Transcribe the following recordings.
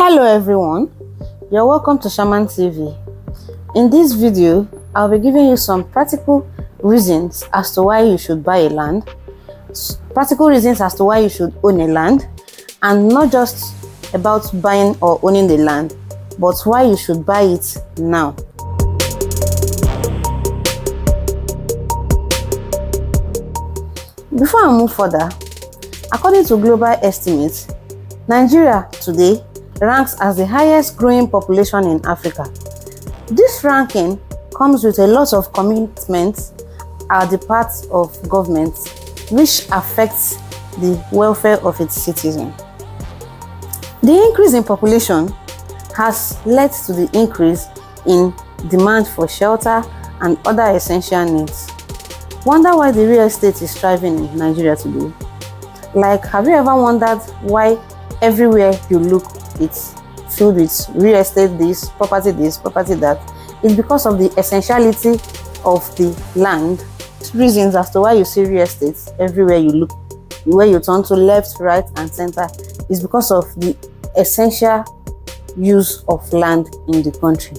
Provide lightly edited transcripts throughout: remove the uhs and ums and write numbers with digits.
Hello everyone, you're welcome to Shaman TV. In this video, I'll be giving you some practical reasons as to why you should buy a land, practical reasons as to why you should own a land, and not just about buying or owning the land, but why you should buy it now. Before I move further, according to global estimates, Nigeria today ranks as the highest growing population in Africa. This ranking comes with a lot of commitments at the part of government which affects the welfare of its citizens. The increase in population has led to the increase in demand for shelter and other essential needs. Wonder why the real estate is thriving in Nigeria today? Like, have you ever wondered why everywhere you look it's filled with real estate this, property that? It's because of the essentiality of the land. Reasons as to why you see real estate everywhere you look, where you turn to left, right and center, is because of the essential use of land in the country.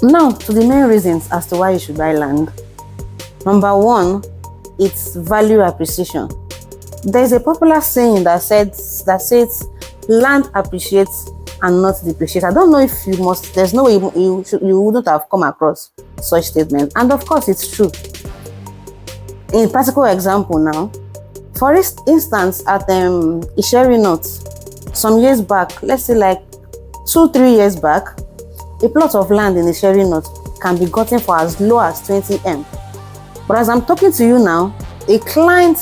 Now to the main reasons as to why you should buy land. Number one, it's value appreciation. There's a popular saying that says land appreciates and not depreciates. I don't know if you must, there's no way you wouldn't have come across such statement. And of course it's true. In practical example now, for instance, at Isheri North, some years back, let's say like 2-3 years back, a plot of land in Isheri North can be gotten for as low as 20 M. But as I'm talking to you now, a client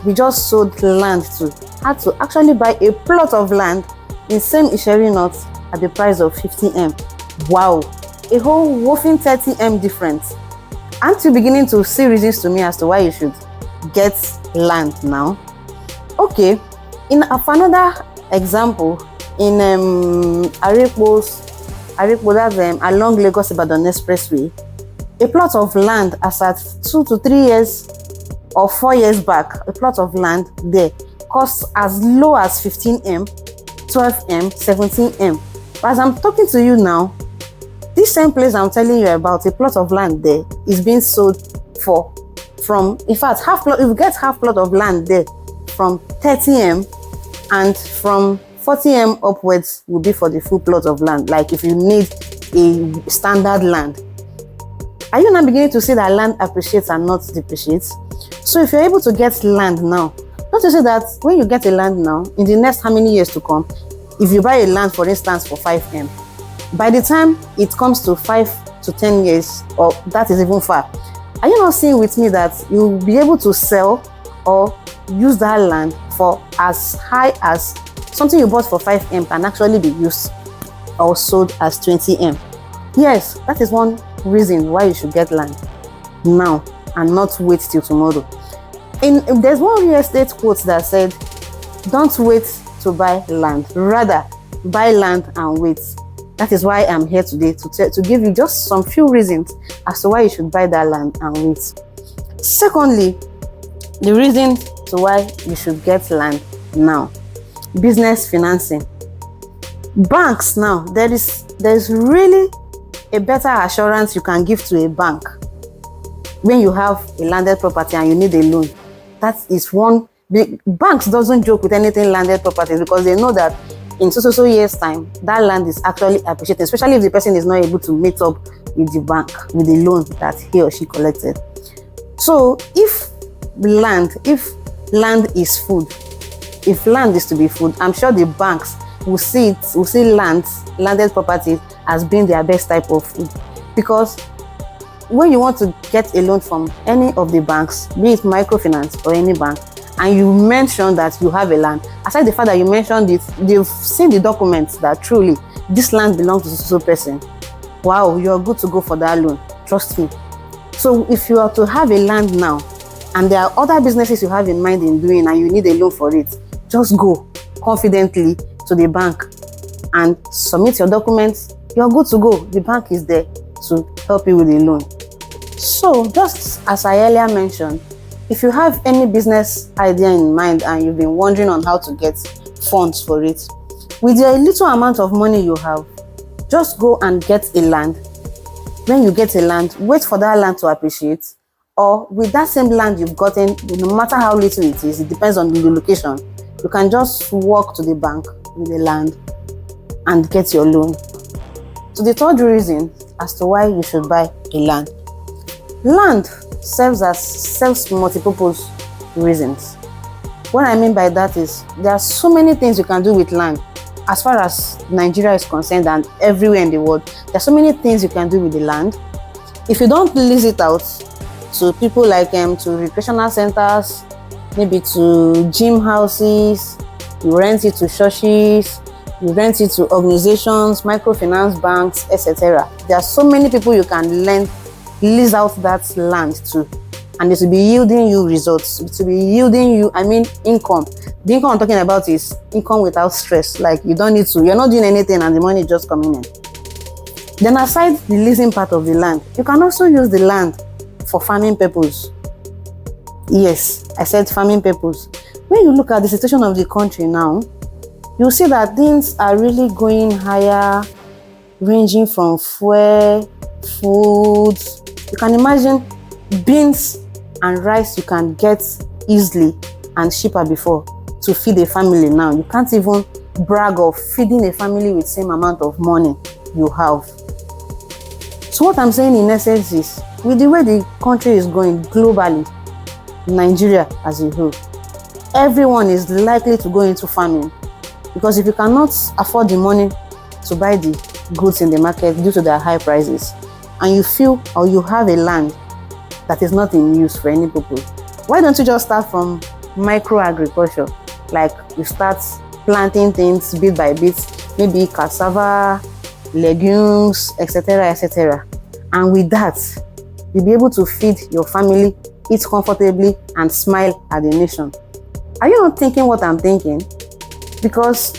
we just sold land to had to actually buy a plot of land in same Isheri North at the price of 50 M. Wow, a whole whopping 30 M difference. Aren't you beginning to see reasons to me as to why you should get land now? Okay, for another example, in Arepo, that's along Lagos Ibadan Expressway, a plot of land as at 2 to 3 years or 4 years back, a plot of land there costs as low as 15 M, 12 M, 17 M. But as I'm talking to you now, this same place I'm telling you about, a plot of land there is being sold for in fact, half plot. If you get half plot of land there from 30 M, and from 40 M upwards will be for the full plot of land. Like if you need a standard land. Are you now beginning to see that land appreciates and not depreciates? So if you're able to get land now, not to say that when you get a land now, in the next how many years to come, if you buy a land, for instance, for 5 M, by the time it comes to 5 to 10 years, or that is even far, are you not seeing with me that you'll be able to sell or use that land for as high as something you bought for 5 M can actually be used or sold as 20 M? Yes, that is one reason why you should get land now and not wait till tomorrow. There's one real estate quote that said, don't wait to buy land, rather buy land and wait. That is why I'm here today, to give you just some few reasons as to why you should buy that land and wait. Secondly, the reason to why you should get land now: business financing. Banks now, there's really a better assurance you can give to a bank when you have a landed property and you need a loan. That is one big. Banks doesn't joke with anything landed properties, because they know that in so years time that land is actually appreciated, especially if the person is not able to meet up with the bank with the loan that he or she collected. So if land is food, if land is to be food, I'm sure the banks will see landed properties as being their best type of food. Because when you want to get a loan from any of the banks, be it microfinance or any bank, and you mention that you have a land, aside the fact that you mentioned it, they've seen the documents that truly this land belongs to so person. Wow, you're good to go for that loan, trust me. So if you are to have a land now and there are other businesses you have in mind in doing and you need a loan for it, just go confidently to the bank and submit your documents. You're good to go. The bank is there to help you with the loan. So just as I earlier mentioned, if you have any business idea in mind and you've been wondering on how to get funds for it, With your little amount of money you have, just go and get a land. When you get a land, wait for that land to appreciate, or with that same land you've gotten, no matter how little it is, it depends on the location, you can just walk to the bank with the land and get your loan. So the third reason as to why you should buy a land. Land serves multi-purpose reasons. What I mean by that is there are so many things you can do with land. As far as Nigeria is concerned and everywhere in the world, there are so many things you can do with the land. If you don't lease it out to people like to recreational centers, maybe to gym houses, you rent it to churches, you rent it to organizations, microfinance banks, etc. There are so many people you can lease out that land to, and it will be yielding you results. It will be yielding you, income. The income I'm talking about is income without stress. Like you're not doing anything and the money is just coming in. Then aside the leasing part of the land, you can also use the land for farming purpose. Yes, I said farming purpose. When you look at the situation of the country now, you'll see that things are really going higher, ranging from fuel, food. You can imagine beans and rice you can get easily and cheaper before to feed a family now. You can't even brag of feeding a family with the same amount of money you have. So what I'm saying in essence is, with the way the country is going globally, Nigeria as a whole, everyone is likely to go into farming, because if you cannot afford the money to buy the goods in the market due to their high prices, and you feel or you have a land that is not in use for any purpose, why don't you just start from micro agriculture? Like you start planting things bit by bit, maybe cassava, legumes, etc., etc. And with that, you'll be able to feed your family, eat comfortably, and smile at the nation. Are you not thinking what I'm thinking? Because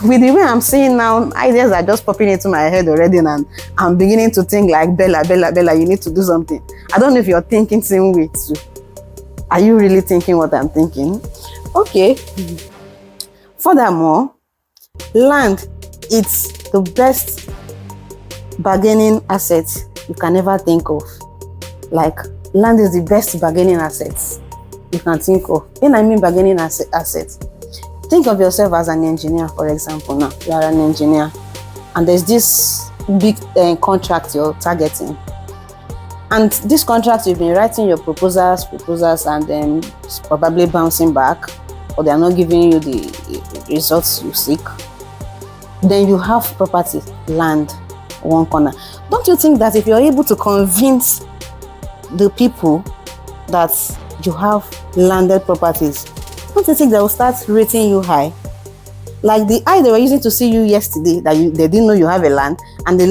with the way I'm saying now, ideas are just popping into my head already, and I'm beginning to think like, Bella, you need to do something. I don't know if you're thinking the same way too. Are you really thinking what I'm thinking? Okay. Furthermore, land, it's the best bargaining asset you can ever think of. Like, land is the best bargaining asset you can think of. When I mean bargaining asset, think of yourself as an engineer, for example. Now, you are an engineer, and there's this big contract you're targeting. And this contract, you've been writing your proposals, and then it's probably bouncing back, or they are not giving you the results you seek. Then you have property, land, one corner. Don't you think that if you're able to convince the people that you have landed properties, don't you think they will start rating you high? Like the eye they were using to see you yesterday, that they didn't know you have a land, and the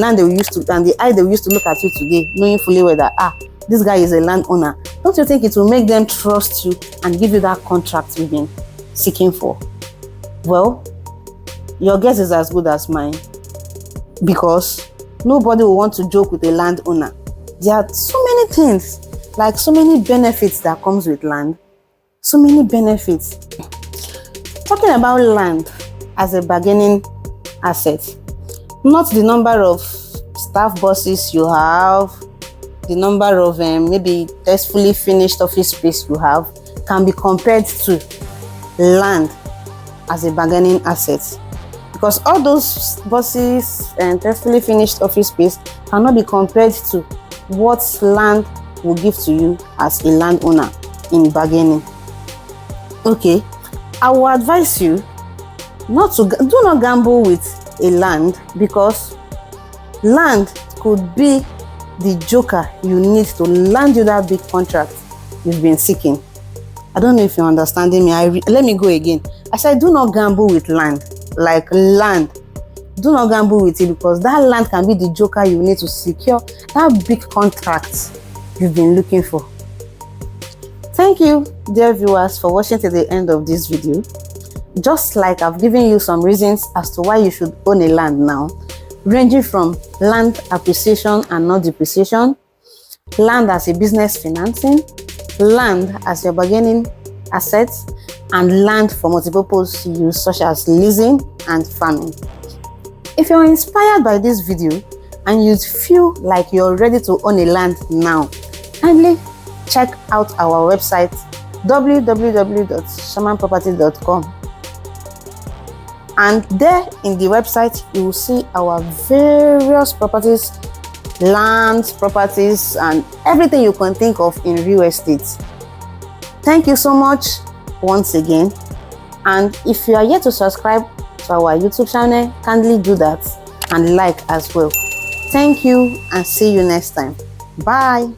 eye they used to look at you today, knowing fully well that this guy is a landowner. Don't you think it will make them trust you and give you that contract you've been seeking for? Well, your guess is as good as mine, because nobody will want to joke with a landowner. There are so many things, like so many benefits that comes with land. So many benefits. Talking about land as a bargaining asset, not the number of staff bosses you have, the number of maybe tastefully finished office space you have, can be compared to land as a bargaining asset. Because all those bosses and tastefully finished office space cannot be compared to what land will give to you as a landowner in bargaining. Okay, I will advise you do not gamble with a land, because land could be the joker you need to land you that big contract you've been seeking. I don't know if you're understanding me. Let me go again. I said do not gamble with land. Like land, do not gamble with it, because that land can be the joker you need to secure that big contract you've been looking for. Thank you, dear viewers, for watching to the end of this video. Just like I've given you some reasons as to why you should own a land now, ranging from land appreciation and not depreciation, land as a business financing, land as your bargaining assets, and land for multipurpose use such as leasing and farming. If you're inspired by this video and you feel like you're ready to own a land now, kindly check out our website www.shamanproperty.com, and there in the website you will see our various properties, lands, properties, and everything you can think of in real estate. Thank you so much once again, and if you are yet to subscribe to our YouTube channel, kindly do that and like as well. Thank you and see you next time. Bye.